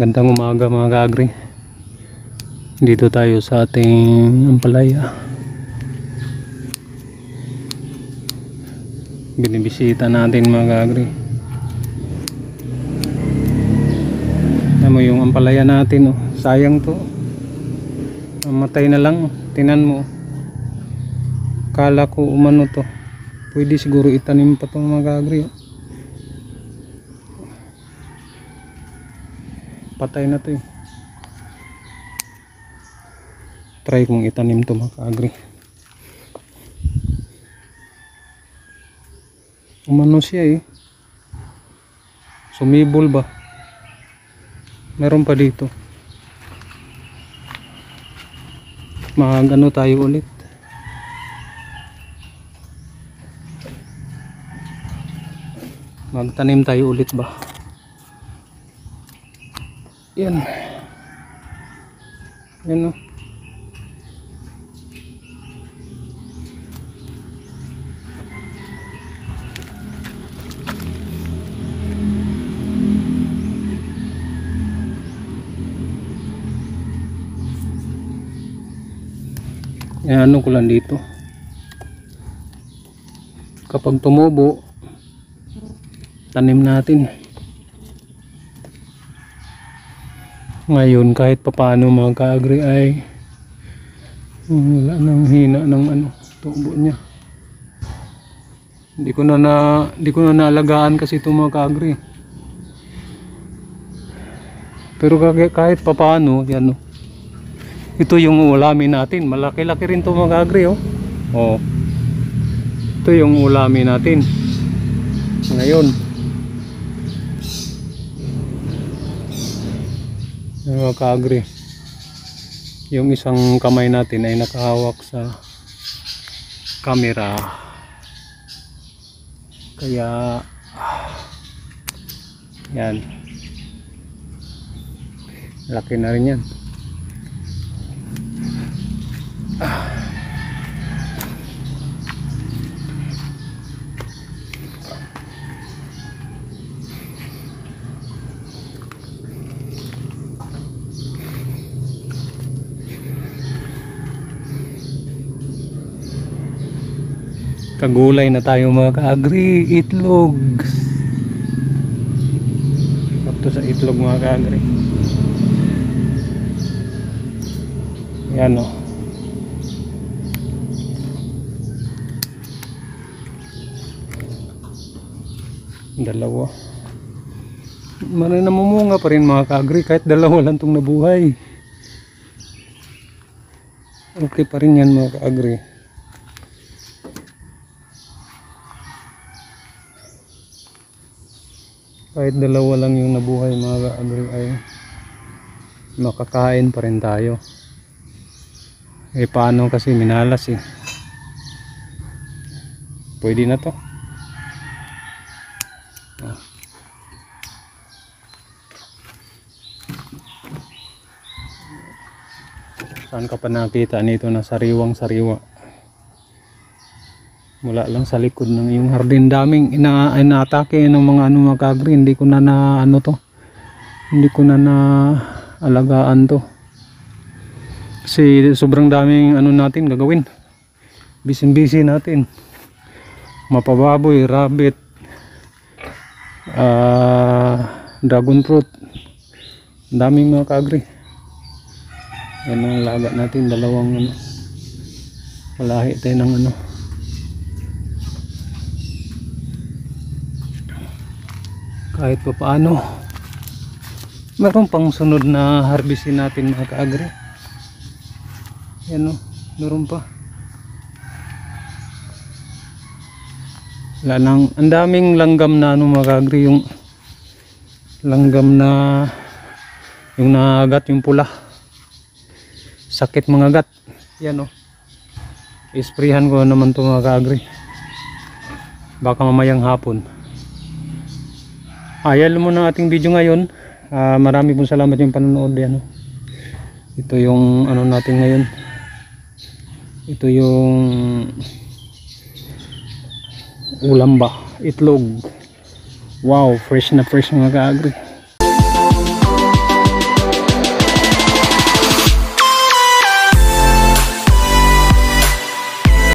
Gandang umaga mga ka-agri. Dito tayo sa ating ampalaya. Binibisita natin mga ka-agri. Alam mo yung ampalaya natin, oh. Sayang to. Mamatay na lang. Tinan mo. Kala ko umano to. Pwede siguro itanim pa itong mga ka-agri, oh. Patay na to, eh. Try kong itanim to mga ka-agri. Umano siya, eh. Sumibol ba? Meron pa dito. Magano tayo ulit. Magtanim tayo ulit ba? Yan. Yan, oh. Yan, ano ko lang dito. Kapag tumubo, tanim natin. Ngayon kahit papaano mga ka-agri ay wala nang hina ng ano, tubo niya. Hindi ko na naalagaan kasi ito mga ka-agri. Pero kahit papaano, yan, oh. Ito yung ulamin natin. Malaki-laki rin ito mga ka-agri, oh. Oh. Ito yung ulamin natin. Ngayon mga ka-agri, yung isang kamay natin ay nakahawak sa camera, kaya yan, laki na rin yan. Kagulay na tayo mga ka-agri. Itlog. Sakto sa itlog mga ka-agri. Yan, oh. Dalawa. Maray namumunga pa rin mga ka-agri kahit dalawa lang itong nabuhay. Okay pa rin yan mga ka-agri. Kahit dalawa lang yung nabuhay mga ka-agri ay makakain pa rin tayo. Eh paano kasi minalas, eh. Pwede na to. Oh. Saan ka pa nakita nito na sariwang sariwa? Mula lang sa likod ng yung hardin, daming inaatake ng mga mga ka-agri. Hindi ko na hindi ko na alagaan to kasi sobrang daming natin gagawin. Busy natin, mapababoy, rabbit, dragon fruit, daming mga ka-agri. Yan ang laga natin, dalawang walahi tayo ng kahit pa paano meron pang sunod na harvestin natin mga ka-agri. Yan, oh, meron pa. Wala nang, ang daming langgam na mga ka-agri, yung langgam na yung nagat, yung pula, sakit mga gat. Yan, oh, isprehan ko naman to mga ka-agri, baka mamayang hapon. Ayan mo na ating video ngayon. Marami pong salamat yung panonood. Yan, oh. Ito yung natin ngayon. Ito yung ulam ba, itlog. Wow, fresh na fresh mga ka-agri.